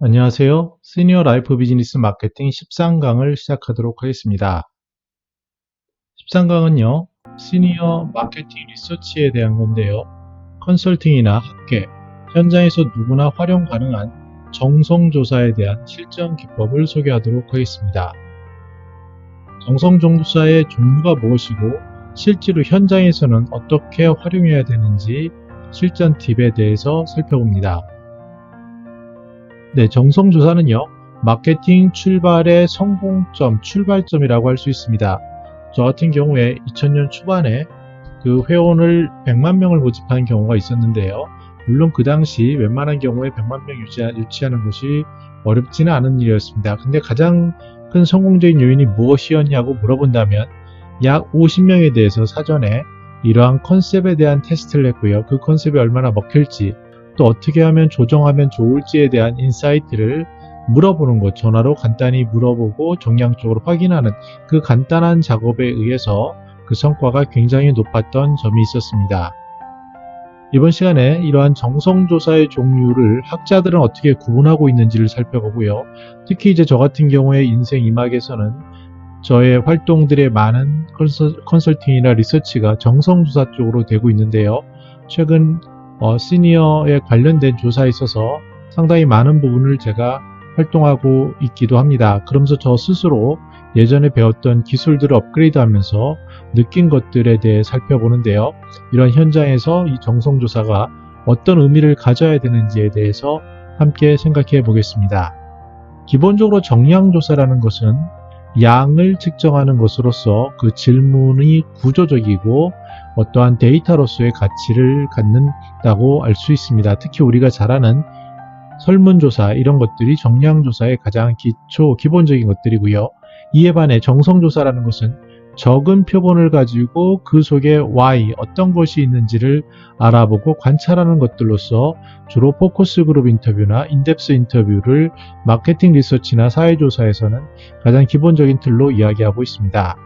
안녕하세요. 시니어 라이프 비즈니스 마케팅 13강을 시작하도록 하겠습니다. 13강은요, 시니어 마케팅 리서치에 대한 건데요. 컨설팅이나 학계, 현장에서 누구나 활용 가능한 정성조사에 대한 실전 기법을 소개하도록 하겠습니다. 정성조사의 종류가 무엇이고, 실제로 현장에서는 어떻게 활용해야 되는지 실전 팁에 대해서 살펴봅니다. 네, 정성조사는요, 마케팅 출발의 성공점, 출발점이라고 할 수 있습니다. 저 같은 경우에 2000년 초반에 그 회원을 100만 명을 모집한 경우가 있었는데요. 물론 그 당시 웬만한 경우에 100만 명 유치하는 것이 어렵지는 않은 일이었습니다. 근데 가장 큰 성공적인 요인이 무엇이었냐고 물어본다면 약 50명에 대해서 사전에 이러한 컨셉에 대한 테스트를 했고요. 그 컨셉이 얼마나 먹힐지, 또 어떻게 하면 조정하면 좋을지에 대한 인사이트를 물어보는 것, 전화로 간단히 물어보고 정량적으로 확인하는 그 간단한 작업에 의해서 그 성과가 굉장히 높았던 점이 있었습니다. 이번 시간에 이러한 정성조사의 종류를 학자들은 어떻게 구분하고 있는지를 살펴보고요. 특히 이제 저 같은 경우에 인생 이막에서는 저의 활동들의 많은 컨설팅이나 리서치가 정성조사 쪽으로 되고 있는데요. 최근 시니어에 관련된 조사에 있어서 상당히 많은 부분을 제가 활동하고 있기도 합니다. 그러면서 저 스스로 예전에 배웠던 기술들을 업그레이드하면서 느낀 것들에 대해 살펴보는데요. 이런 현장에서 이 정성조사가 어떤 의미를 가져야 되는지에 대해서 함께 생각해 보겠습니다. 기본적으로 정량조사라는 것은 양을 측정하는 것으로서 그 질문이 구조적이고 어떠한 데이터로서의 가치를 갖는다고 알 수 있습니다. 특히 우리가 잘 아는 설문조사 이런 것들이 정량조사의 가장 기본적인 것들이고요. 이에 반해 정성조사라는 것은 적은 표본을 가지고 그 속에 why, 어떤 것이 있는지를 알아보고 관찰하는 것들로서 주로 포커스 그룹 인터뷰나 인덱스 인터뷰를 마케팅 리서치나 사회조사에서는 가장 기본적인 틀로 이야기하고 있습니다.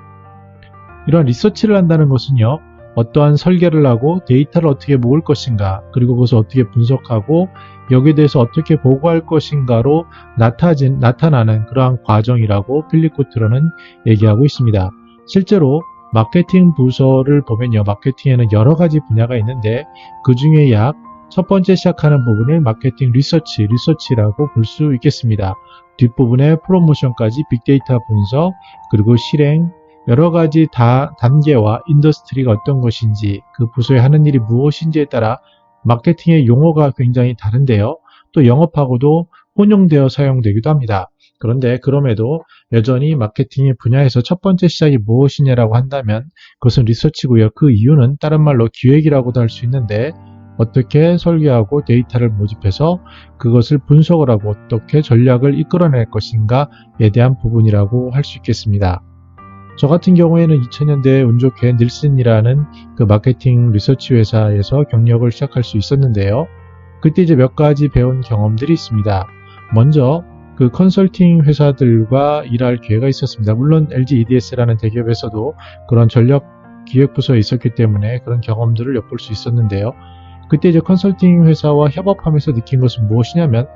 이런 리서치를 한다는 것은요, 어떠한 설계를 하고 데이터를 어떻게 모을 것인가, 그리고 그것을 어떻게 분석하고 여기에 대해서 어떻게 보고할 것인가로 나타나는 그러한 과정이라고 필립 코트러는 얘기하고 있습니다. 실제로 마케팅 부서를 보면요, 마케팅에는 여러 가지 분야가 있는데 그 중에 약 첫 번째 시작하는 부분을 마케팅 리서치라고 볼 수 있겠습니다. 뒷부분에 프로모션까지 빅데이터 분석, 그리고 실행, 여러 가지 단계와 인더스트리가 어떤 것인지, 그 부서에 하는 일이 무엇인지에 따라 마케팅의 용어가 굉장히 다른데요. 또 영업하고도 혼용되어 사용되기도 합니다. 그런데 그럼에도 여전히 마케팅의 분야에서 첫 번째 시작이 무엇이냐라고 한다면 그것은 리서치고요. 그 이유는 다른 말로 기획이라고도 할 수 있는데 어떻게 설계하고 데이터를 모집해서 그것을 분석을 하고 어떻게 전략을 이끌어낼 것인가에 대한 부분이라고 할 수 있겠습니다. 저 같은 경우에는 2000년대에 운 좋게 닐슨이라는 그 마케팅 리서치 회사에서 경력을 시작할 수 있었는데요. 그때 이제 몇 가지 배운 경험들이 있습니다. 먼저 그 컨설팅 회사들과 일할 기회가 있었습니다. 물론 LG EDS라는 대기업에서도 그런 전략 기획부서에 있었기 때문에 그런 경험들을 엿볼 수 있었는데요. 그때 이제 컨설팅 회사와 협업하면서 느낀 것은 무엇이냐면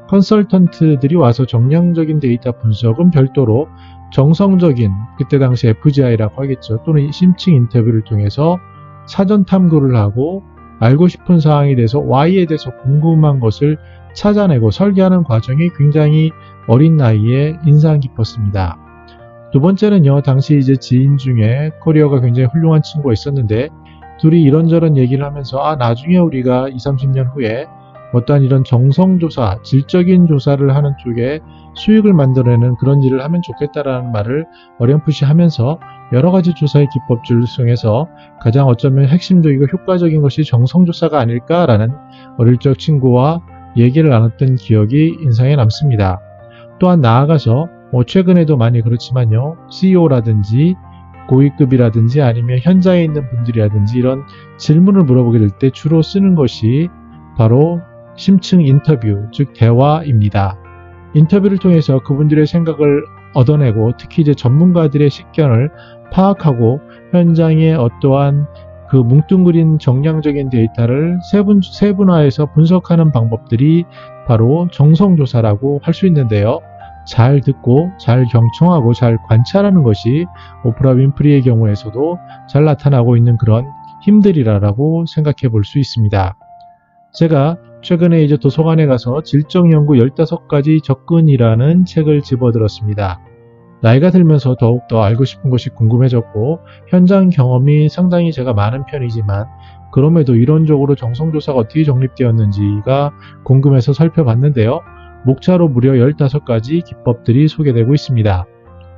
컨설턴트들이 와서 정량적인 데이터 분석은 별도로 정성적인, 그때 당시 FGI라고 하겠죠. 또는 심층 인터뷰를 통해서 사전 탐구를 하고 알고 싶은 사항에 대해서 Y에 대해서 궁금한 것을 찾아내고 설계하는 과정이 굉장히 어린 나이에 인상 깊었습니다. 두 번째는요, 당시 이제 지인 중에 커리어가 굉장히 훌륭한 친구가 있었는데 둘이 이런저런 얘기를 하면서 나중에 우리가 20, 30년 후에 어떠한 이런 정성조사, 질적인 조사를 하는 쪽에 수익을 만들어내는 그런 일을 하면 좋겠다라는 말을 어렴풋이 하면서 여러 가지 조사의 기법들을 통해서 가장 어쩌면 핵심적이고 효과적인 것이 정성조사가 아닐까라는 어릴 적 친구와 얘기를 나눴던 기억이 인상에 남습니다. 또한 나아가서 최근에도 많이 그렇지만요, CEO라든지 고위급이라든지 아니면 현장에 있는 분들이라든지 이런 질문을 물어보게 될 때 주로 쓰는 것이 바로 심층 인터뷰, 즉 대화입니다. 인터뷰를 통해서 그분들의 생각을 얻어내고 특히 이제 전문가들의 식견을 파악하고 현장에 어떠한 그 뭉뚱그린 정량적인 데이터를 세분화해서 분석하는 방법들이 바로 정성조사라고 할 수 있는데요. 잘 듣고 잘 경청하고 잘 관찰하는 것이 오프라 윈프리의 경우에서도 잘 나타나고 있는 그런 힘들이라고 생각해 볼 수 있습니다. 제가 최근에 이제 도서관에 가서 질적연구 15가지 접근이라는 책을 집어들었습니다. 나이가 들면서 더욱더 알고 싶은 것이 궁금해졌고 현장 경험이 상당히 제가 많은 편이지만 그럼에도 이론적으로 정성조사가 어떻게 정립되었는지가 궁금해서 살펴봤는데요. 목차로 무려 15가지 기법들이 소개되고 있습니다.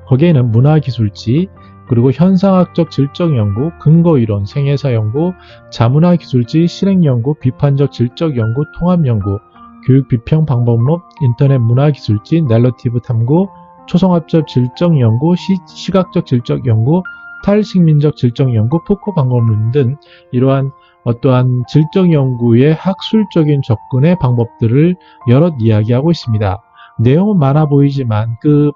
거기에는 문화기술지, 그리고 현상학적 질적연구, 근거이론, 생애사연구, 자문화기술지, 실행연구, 비판적 질적연구, 통합연구, 교육비평방법론, 인터넷 문화기술지, 낼러티브 탐구, 초성합적 질적연구, 시각적 질적연구, 탈식민적 질적연구, 포커 방법론 등 이러한 어떠한 질적연구의 학술적인 접근의 방법들을 여럿 이야기하고 있습니다. 내용은 많아 보이지만 그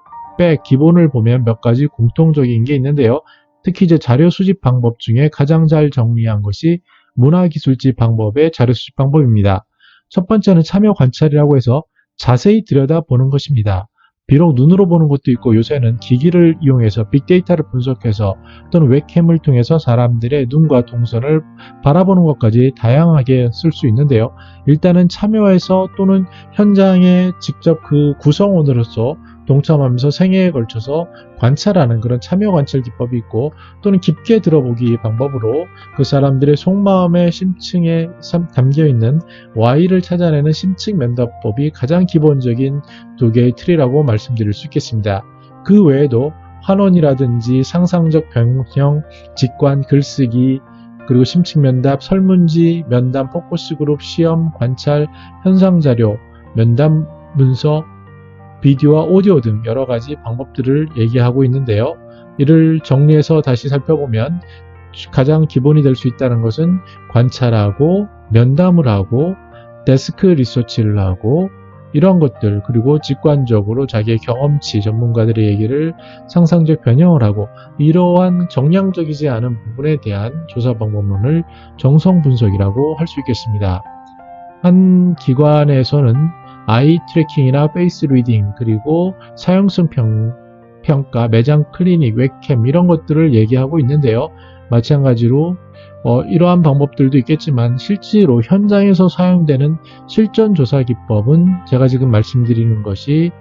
기본을 보면 몇 가지 공통적인 게 있는데요. 특히 이제 자료 수집 방법 중에 가장 잘 정리한 것이 문화기술지 방법의 자료 수집 방법입니다. 첫 번째는 참여 관찰이라고 해서 자세히 들여다보는 것입니다. 비록 눈으로 보는 것도 있고 요새는 기기를 이용해서 빅데이터를 분석해서 또는 웹캠을 통해서 사람들의 눈과 동선을 바라보는 것까지 다양하게 쓸 수 있는데요. 일단은 참여해서 또는 현장에 직접 그 구성원으로서 동참하면서 생애에 걸쳐서 관찰하는 그런 참여 관찰 기법이 있고 또는 깊게 들어보기 방법으로 그 사람들의 속마음의 심층에 담겨있는 Y를 찾아내는 심층 면담법이 가장 기본적인 두 개의 틀이라고 말씀드릴 수 있겠습니다. 그 외에도 환원이라든지 상상적 변형, 직관, 글쓰기, 그리고 심층 면담, 설문지, 면담, 포커스 그룹, 시험, 관찰, 현상 자료, 면담 문서, 비디오와 오디오 등 여러 가지 방법들을 얘기하고 있는데요. 이를 정리해서 다시 살펴보면 가장 기본이 될 수 있다는 것은 관찰하고 면담을 하고 데스크 리서치를 하고 이런 것들 그리고 직관적으로 자기의 경험치 전문가들의 얘기를 상상적 변형을 하고 이러한 정량적이지 않은 부분에 대한 조사 방법론을 정성 분석이라고 할 수 있겠습니다. 한 기관에서는 아이 트래킹이나 페이스 리딩 그리고 사용성 평가, 매장 클리닉, 웹캠 이런 것들을 얘기하고 있는데요. 마찬가지로 이러한 방법들도 있겠지만 실제로 현장에서 사용되는 실전 조사 기법은 제가 지금 말씀드리는 것이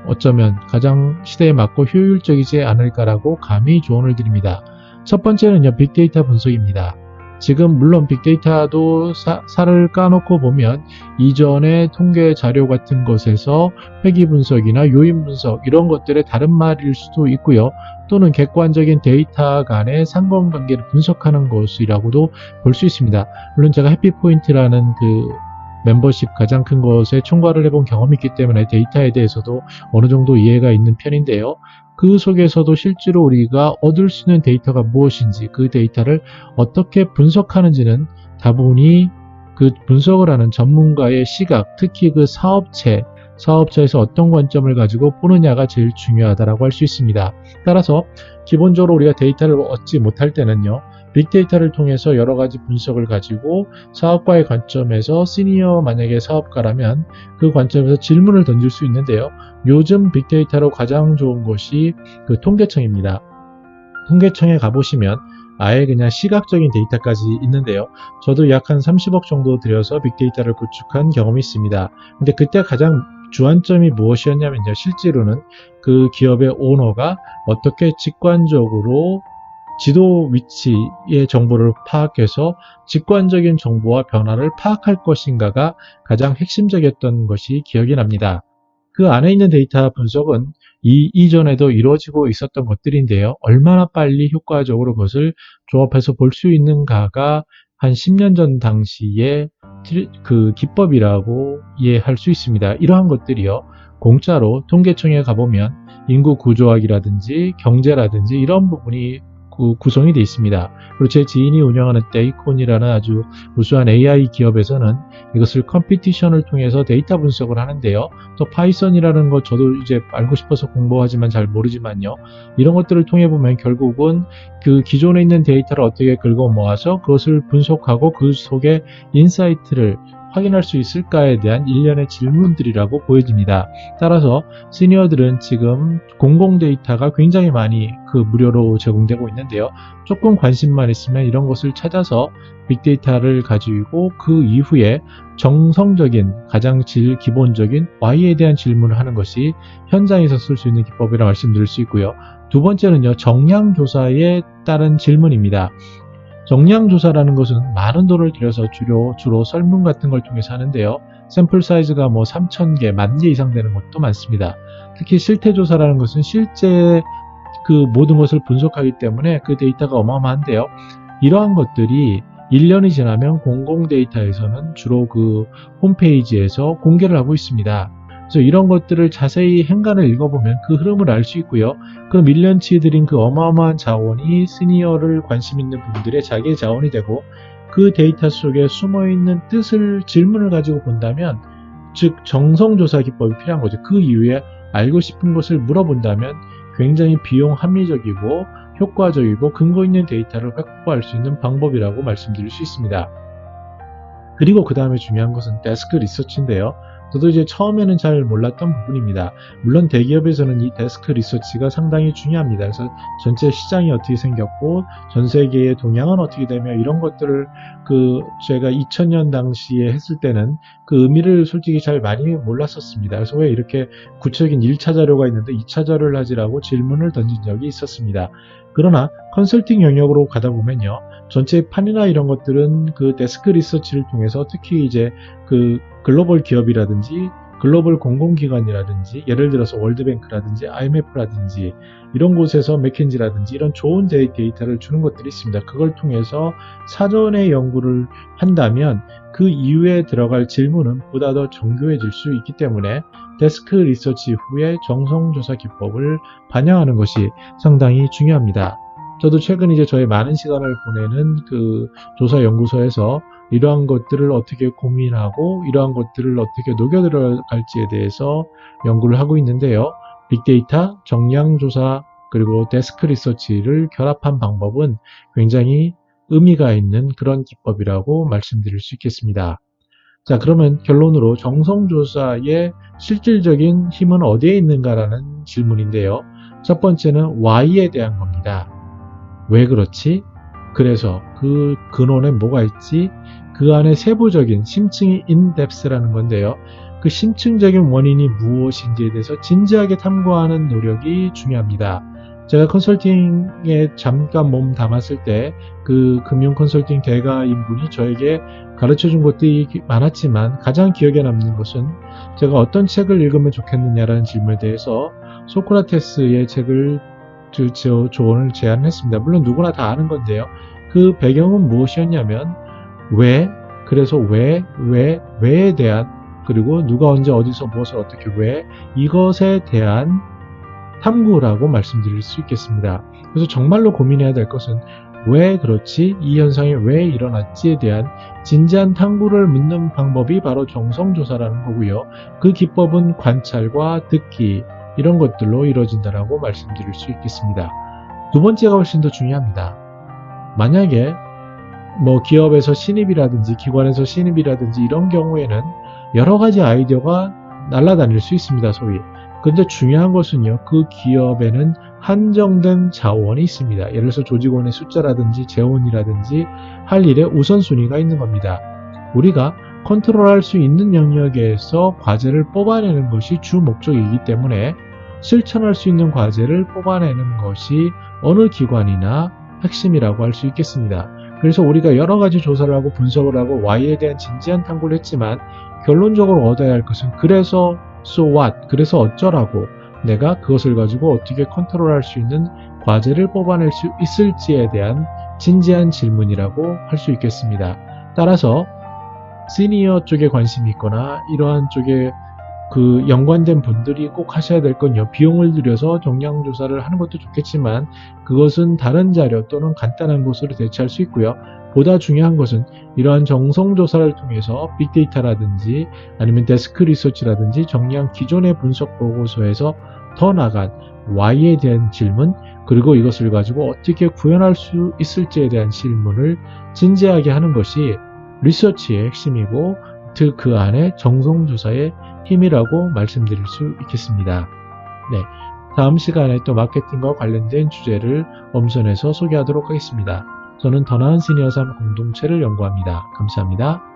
어쩌면 가장 시대에 맞고 효율적이지 않을까라고 감히 조언을 드립니다. 첫 번째는요, 빅데이터 분석입니다. 지금 물론 빅데이터도 살을 까놓고 보면 이전의 통계 자료 같은 것에서 회귀 분석이나 요인 분석 이런 것들의 다른 말일 수도 있고요. 또는 객관적인 데이터 간의 상관관계를 분석하는 것이라고도 볼 수 있습니다. 물론 제가 해피포인트라는 그 멤버십 가장 큰 것에 총괄을 해본 경험이 있기 때문에 데이터에 대해서도 어느 정도 이해가 있는 편인데요. 그 속에서도 실제로 우리가 얻을 수 있는 데이터가 무엇인지 그 데이터를 어떻게 분석하는지는 다분히 그 분석을 하는 전문가의 시각, 특히 그 사업체에서 어떤 관점을 가지고 보느냐가 제일 중요하다고 할 수 있습니다. 따라서 기본적으로 우리가 데이터를 얻지 못할 때는요. 빅데이터를 통해서 여러 가지 분석을 가지고 사업가의 관점에서 시니어 만약에 사업가라면 그 관점에서 질문을 던질 수 있는데요. 요즘 빅데이터로 가장 좋은 것이 그 통계청입니다. 통계청에 가보시면 아예 그냥 시각적인 데이터까지 있는데요. 저도 약 한 30억 정도 들여서 빅데이터를 구축한 경험이 있습니다. 근데 그때 가장 주안점이 무엇이었냐면요. 실제로는 그 기업의 오너가 어떻게 직관적으로 지도 위치의 정보를 파악해서 직관적인 정보와 변화를 파악할 것인가가 가장 핵심적이었던 것이 기억이 납니다. 그 안에 있는 데이터 분석은 이전에도 이루어지고 있었던 것들인데요. 얼마나 빨리 효과적으로 그것을 조합해서 볼 수 있는가가 한 10년 전 당시에 그 기법이라고 이해할 수 있습니다. 이러한 것들이요. 공짜로 통계청에 가보면 인구 구조학이라든지 경제라든지 이런 부분이 구성이 되어 있습니다. 그리고 제 지인이 운영하는 데이콘이라는 아주 우수한 AI 기업에서는 이것을 컴피티션을 통해서 데이터 분석을 하는데요. 또 파이썬이라는 것 저도 이제 알고 싶어서 공부하지만 잘 모르지만요. 이런 것들을 통해 보면 결국은 그 기존에 있는 데이터를 어떻게 긁어 모아서 그것을 분석하고 그 속에 인사이트를 확인할 수 있을까에 대한 일련의 질문들이라고 보여집니다. 따라서 시니어들은 지금 공공 데이터가 굉장히 많이 무료로 제공되고 있는데요. 조금 관심만 있으면 이런 것을 찾아서 빅데이터를 가지고 그 이후에 정성적인 가장 기본적인 Y에 대한 질문을 하는 것이 현장에서 쓸 수 있는 기법이라 말씀드릴 수 있고요. 두 번째는요, 정량조사에 따른 질문입니다. 정량조사라는 것은 많은 돈을 들여서 주로 설문 같은 걸 통해서 하는데요. 샘플 사이즈가 3,000개, 10,000개 이상 되는 것도 많습니다. 특히 실태조사라는 것은 실제 그 모든 것을 분석하기 때문에 그 데이터가 어마어마한데요. 이러한 것들이 1년이 지나면 공공 데이터에서는 주로 그 홈페이지에서 공개를 하고 있습니다. 그래서 이런 것들을 자세히 행간을 읽어보면 그 흐름을 알 수 있고요. 그럼 1년치에 들인 그 어마어마한 자원이 시니어를 관심 있는 분들의 자기의 자원이 되고 그 데이터 속에 숨어있는 질문을 가지고 본다면 즉 정성조사 기법이 필요한 거죠. 그 이후에 알고 싶은 것을 물어본다면 굉장히 비용 합리적이고 효과적이고 근거 있는 데이터를 확보할 수 있는 방법이라고 말씀드릴 수 있습니다. 그리고 그 다음에 중요한 것은 데스크 리서치인데요. 저도 이제 처음에는 잘 몰랐던 부분입니다. 물론 대기업에서는 이 데스크 리서치가 상당히 중요합니다. 그래서 전체 시장이 어떻게 생겼고 전 세계의 동향은 어떻게 되며 이런 것들을 제가 2000년 당시에 했을 때는 그 의미를 솔직히 잘 많이 몰랐었습니다. 그래서 왜 이렇게 구체적인 1차 자료가 있는데 2차 자료를 하지라고 질문을 던진 적이 있었습니다. 그러나 컨설팅 영역으로 가다 보면요. 전체 판이나 이런 것들은 그 데스크 리서치를 통해서 특히 이제 그 글로벌 기업이라든지 글로벌 공공기관이라든지 예를 들어서 월드뱅크라든지 IMF라든지 이런 곳에서 맥킨지라든지 이런 좋은 데이터를 주는 것들이 있습니다. 그걸 통해서 사전에 연구를 한다면 그 이후에 들어갈 질문은 보다 더 정교해질 수 있기 때문에 데스크 리서치 후에 정성조사 기법을 반영하는 것이 상당히 중요합니다. 저도 최근 이제 저의 많은 시간을 보내는 그 조사 연구소에서 이러한 것들을 어떻게 고민하고 이러한 것들을 어떻게 녹여 들어갈지에 대해서 연구를 하고 있는데요. 빅데이터, 정량조사, 그리고 데스크 리서치를 결합한 방법은 굉장히 의미가 있는 그런 기법이라고 말씀드릴 수 있겠습니다. 자, 그러면 결론으로 정성조사의 실질적인 힘은 어디에 있는가라는 질문인데요. 첫 번째는 Y에 대한 겁니다. 왜 그렇지? 그래서 그 근원에 뭐가 있지? 그 안에 세부적인 심층이 in-depth라는 건데요. 그 심층적인 원인이 무엇인지에 대해서 진지하게 탐구하는 노력이 중요합니다. 제가 컨설팅에 잠깐 몸 담았을 때 그 금융 컨설팅 대가인분이 저에게 가르쳐 준 것들이 많았지만 가장 기억에 남는 것은 제가 어떤 책을 읽으면 좋겠느냐라는 질문에 대해서 소크라테스의 책을 조언을 제안했습니다. 물론 누구나 다 아는 건데요. 그 배경은 무엇이었냐면 왜, 그래서 왜에 대한 그리고 누가 언제 어디서 무엇을 어떻게 왜 이것에 대한 탐구라고 말씀드릴 수 있겠습니다. 그래서 정말로 고민해야 될 것은 왜 그렇지? 이 현상이 왜 일어났지에 대한 진지한 탐구를 묻는 방법이 바로 정성조사라는 거고요. 그 기법은 관찰과 듣기 이런 것들로 이루어진다라고 말씀드릴 수 있겠습니다. 두 번째가 훨씬 더 중요합니다. 만약에 기업에서 신입이라든지 기관에서 신입이라든지 이런 경우에는 여러 가지 아이디어가 날아다닐 수 있습니다, 소위. 근데 중요한 것은요, 그 기업에는 한정된 자원이 있습니다. 예를 들어서 조직원의 숫자라든지 재원이라든지 할 일의 우선순위가 있는 겁니다. 우리가 컨트롤할 수 있는 영역에서 과제를 뽑아내는 것이 주 목적이기 때문에 실천할 수 있는 과제를 뽑아내는 것이 어느 기관이나 핵심이라고 할 수 있겠습니다. 그래서 우리가 여러 가지 조사를 하고 분석을 하고 Y에 대한 진지한 탐구를 했지만 결론적으로 얻어야 할 것은 그래서 so what? 그래서 어쩌라고 내가 그것을 가지고 어떻게 컨트롤할 수 있는 과제를 뽑아낼 수 있을지에 대한 진지한 질문이라고 할 수 있겠습니다. 따라서 시니어 쪽에 관심이 있거나 이러한 쪽에 그 연관된 분들이 꼭 하셔야 될 건요. 비용을 들여서 정량 조사를 하는 것도 좋겠지만 그것은 다른 자료 또는 간단한 것으로 대체할 수 있고요. 보다 중요한 것은 이러한 정성 조사를 통해서 빅데이터라든지 아니면 데스크 리서치라든지 정량 기존의 분석 보고서에서 더 나간 Y에 대한 질문, 그리고 이것을 가지고 어떻게 구현할 수 있을지에 대한 질문을 진지하게 하는 것이 리서치의 핵심이고 그 안에 정성조사의 힘이라고 말씀드릴 수 있겠습니다. 네, 다음 시간에 또 마케팅과 관련된 주제를 엄선해서 소개하도록 하겠습니다. 저는 더 나은 시니어 삶 공동체를 연구합니다. 감사합니다.